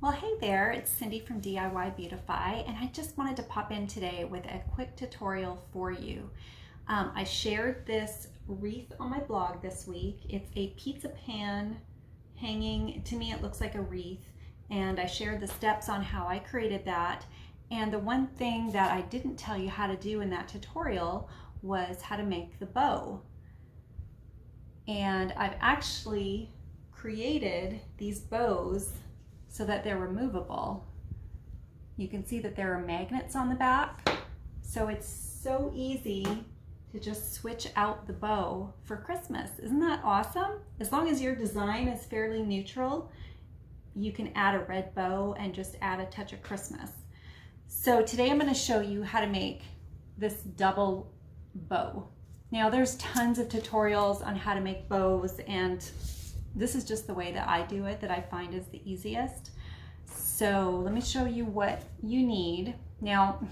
Well, hey there, it's Cindy from DIY Beautify, and I just wanted to pop in today with a quick tutorial for you. I shared this wreath on my blog this week. It's a pizza pan hanging. To me, it looks like a wreath, and I shared the steps on how I created that. And the one thing that I didn't tell you how to do in that tutorial was how to make the bow. And I've actually created these bows so that they're removable. You can see that there are magnets on the back, so it's so easy to just switch out the bow for Christmas. Isn't that awesome? As long as your design is fairly neutral, you can add a red bow and just add a touch of Christmas. So today I'm going to show you how to make this double bow. Now there's tons of tutorials on how to make bows, and this is just the way that I do it, that I find is the easiest. So let me show you what you need. Now,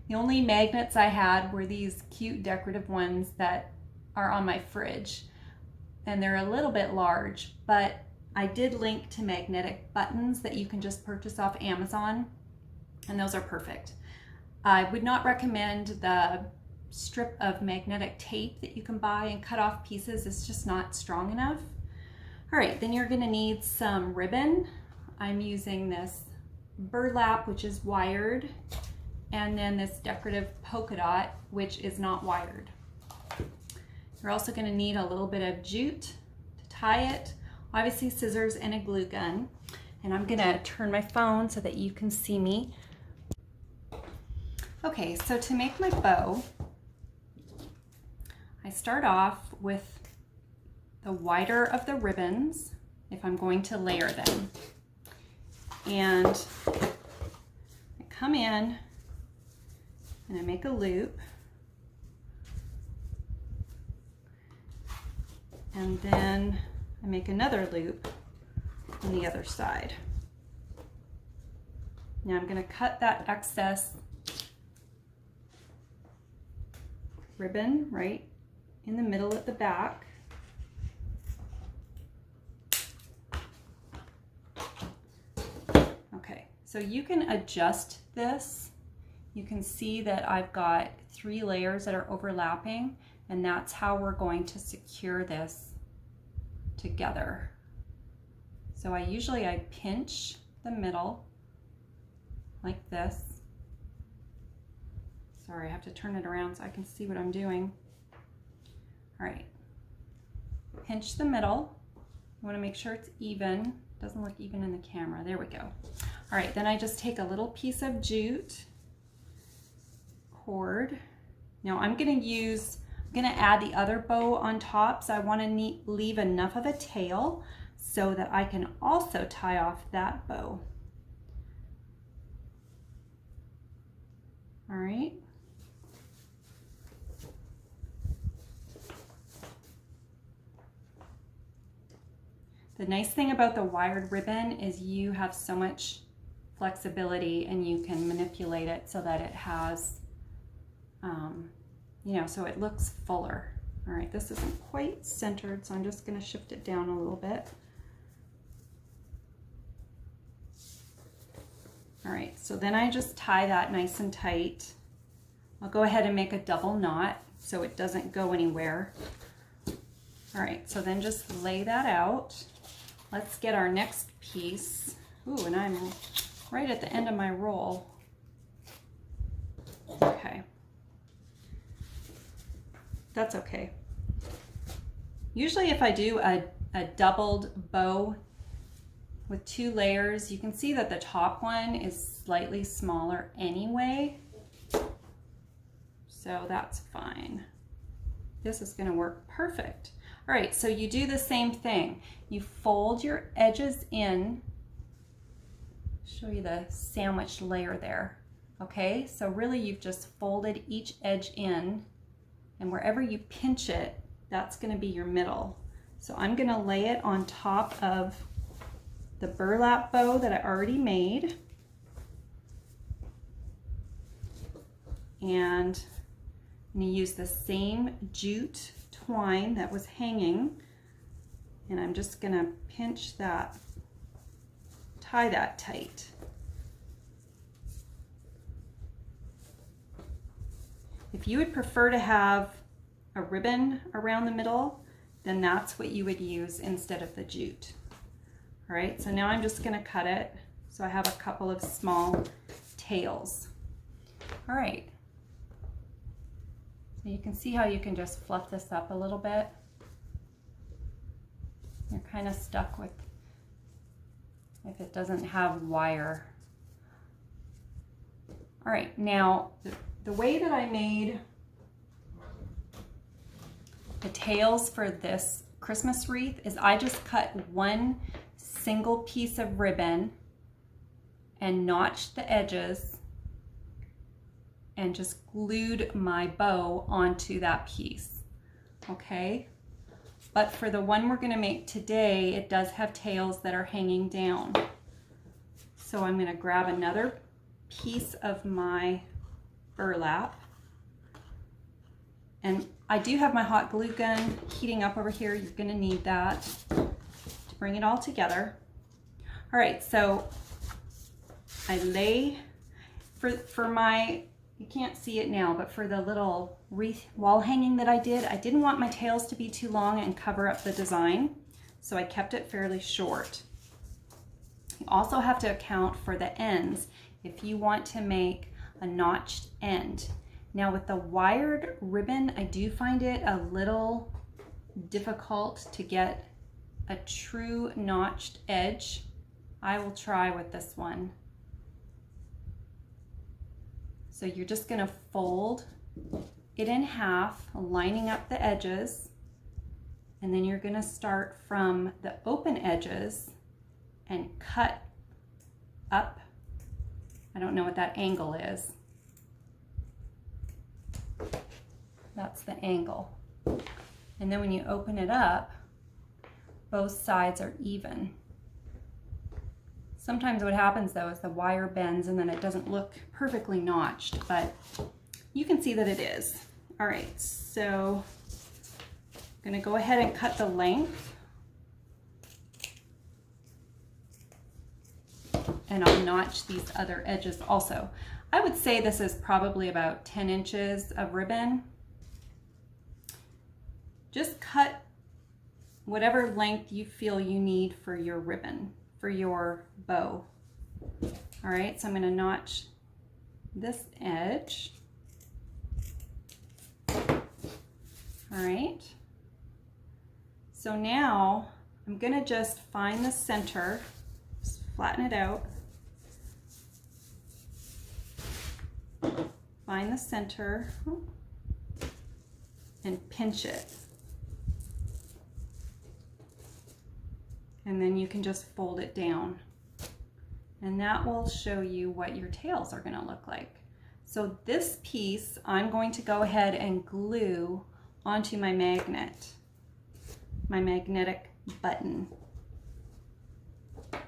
the only magnets I had were these cute decorative ones that are on my fridge, and they're a little bit large, but I did link to magnetic buttons that you can just purchase off Amazon, and those are perfect. I would not recommend the strip of magnetic tape that you can buy and cut off pieces. It's just not strong enough. All right, then you're gonna need some ribbon. I'm using this burlap, which is wired, and then this decorative polka dot, which is not wired. You're also gonna need a little bit of jute to tie it, obviously scissors and a glue gun. And I'm gonna turn my phone so that you can see me. Okay, so to make my bow, I start off with the wider of the ribbons if I'm going to layer them. And I come in and I make a loop, and then I make another loop on the other side. Now I'm going to cut that excess ribbon right in the middle at the back. So you can adjust this. You can see that I've got 3 layers that are overlapping, and that's how we're going to secure this together. So I pinch the middle like this. Sorry, I have to turn it around so I can see what I'm doing. All right, pinch the middle. You want to make sure it's even. Doesn't look even in the camera. There we go. All right, then I just take a little piece of jute cord. Now I'm gonna add the other bow on top, so I wanna leave enough of a tail so that I can also tie off that bow. All right. The nice thing about the wired ribbon is you have so much flexibility, and you can manipulate it so that it has, so it looks fuller. All right, this isn't quite centered, so I'm just going to shift it down a little bit. All right, so then I just tie that nice and tight. I'll go ahead and make a double knot so it doesn't go anywhere. All right, so then just lay that out. Let's get our next piece. Ooh, and I'm right at the end of my roll. Okay. That's okay. Usually if I do a doubled bow with 2 layers, you can see that the top one is slightly smaller anyway. So that's fine. This is going to work perfect. All right, so you do the same thing. You fold your edges in. Show you the sandwich layer there. Okay, so really you've just folded each edge in, and wherever you pinch it, that's going to be your middle. So I'm going to lay it on top of the burlap bow that I already made, and I'm going to use the same jute twine that was hanging, and I'm just going to pinch that tie that tight. If you would prefer to have a ribbon around the middle, then that's what you would use instead of the jute. All right, so now I'm just gonna cut it. So I have a couple of small tails. All right, so you can see how you can just fluff this up a little bit. You're kind of stuck with if it doesn't have wire. All right, now the way that I made the tails for this Christmas wreath is I just cut one single piece of ribbon and notched the edges and just glued my bow onto that piece, okay? But for the one we're gonna make today, it does have tails that are hanging down. So I'm gonna grab another piece of my burlap, and I do have my hot glue gun heating up over here. You're gonna need that to bring it all together. All right, so I lay, for my, you can't see it now, but for the little wreath wall hanging that I didn't want my tails to be too long and cover up the design, so I kept it fairly short. You also have to account for the ends if you want to make a notched end. Now with the wired ribbon, I do find it a little difficult to get a true notched edge. I will try with this one. So you're just gonna fold it in half, lining up the edges, and then you're gonna start from the open edges and cut up. I don't know what that angle is. That's the angle. And then when you open it up, both sides are even. Sometimes what happens though is the wire bends and then it doesn't look perfectly notched, but you can see that it is. All right, so I'm gonna go ahead and cut the length. And I'll notch these other edges also. I would say this is probably about 10 inches of ribbon. Just cut whatever length you feel you need for your ribbon, for your bow. All right, so I'm gonna notch this edge. All right, so now I'm gonna just find the center, just flatten it out. Find the center and pinch it. And then you can just fold it down. And that will show you what your tails are gonna look like. So this piece, I'm going to go ahead and glue onto my magnet, my magnetic button. So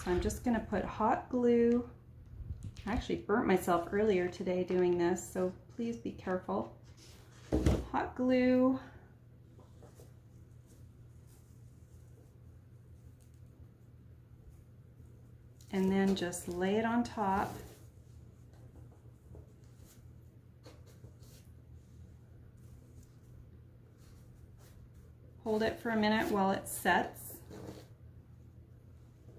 I'm just gonna put hot glue. I actually burnt myself earlier today doing this, so please be careful. Hot glue. And then just lay it on top. Hold it for a minute while it sets.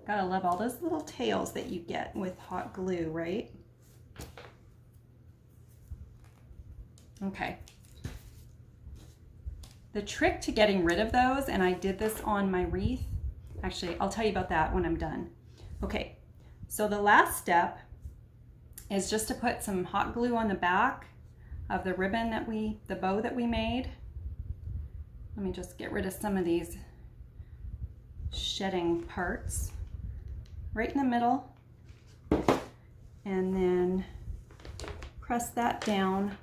Gotta love all those little tails that you get with hot glue, right? Okay. The trick to getting rid of those, and I did this on my wreath, actually, I'll tell you about that when I'm done. Okay, so the last step is just to put some hot glue on the back of the ribbon that the bow that we made. Let me just get rid of some of these shedding parts. Right in the middle, and then press that down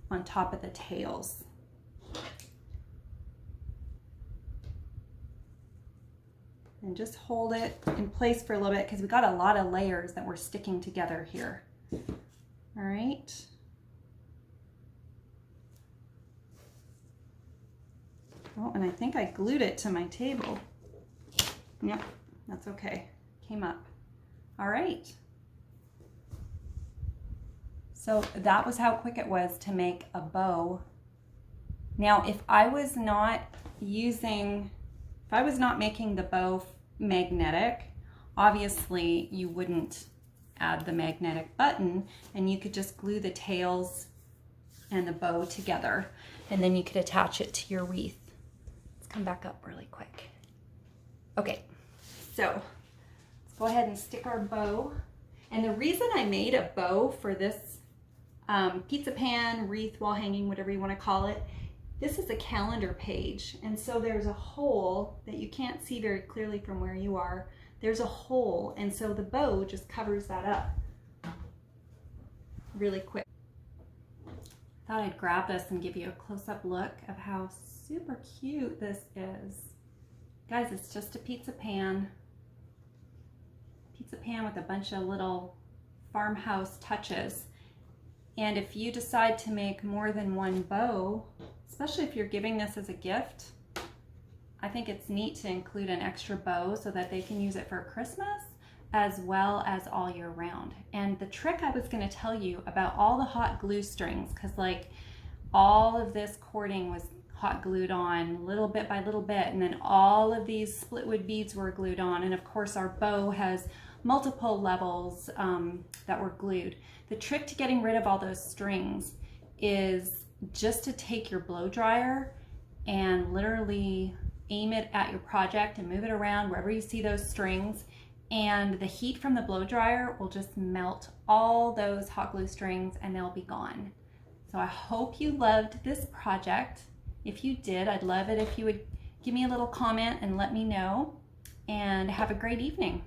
on top of the tails. And just hold it in place for a little bit because we got a lot of layers that we're sticking together here. All right. Oh, and I think I glued it to my table. Yep. That's okay. Came up. All right. So that was how quick it was to make a bow. Now, if I was not making the bow magnetic, obviously you wouldn't add the magnetic button, and you could just glue the tails and the bow together, and then you could attach it to your wreath. Let's come back up really quick. Okay, so let's go ahead and stick our bow. And the reason I made a bow for this pizza pan, wreath, wall hanging, whatever you want to call it, this is a calendar page, and so there's a hole that you can't see very clearly from where you are. There's a hole, and so the bow just covers that up really quick. Thought I'd grab this and give you a close-up look of how super cute this is. Guys, it's just a pizza pan with a bunch of little farmhouse touches. And if you decide to make more than one bow, especially if you're giving this as a gift, I think it's neat to include an extra bow so that they can use it for Christmas as well as all year round. And the trick I was going to tell you about all the hot glue strings, because like all of this cording was hot glued on little bit by little bit, and then all of these split wood beads were glued on, and of course our bow has multiple levels that were glued. The trick to getting rid of all those strings is just to take your blow dryer and literally aim it at your project and move it around wherever you see those strings, and the heat from the blow dryer will just melt all those hot glue strings and they'll be gone. So I hope you loved this project. If you did, I'd love it if you would give me a little comment and let me know, and have a great evening.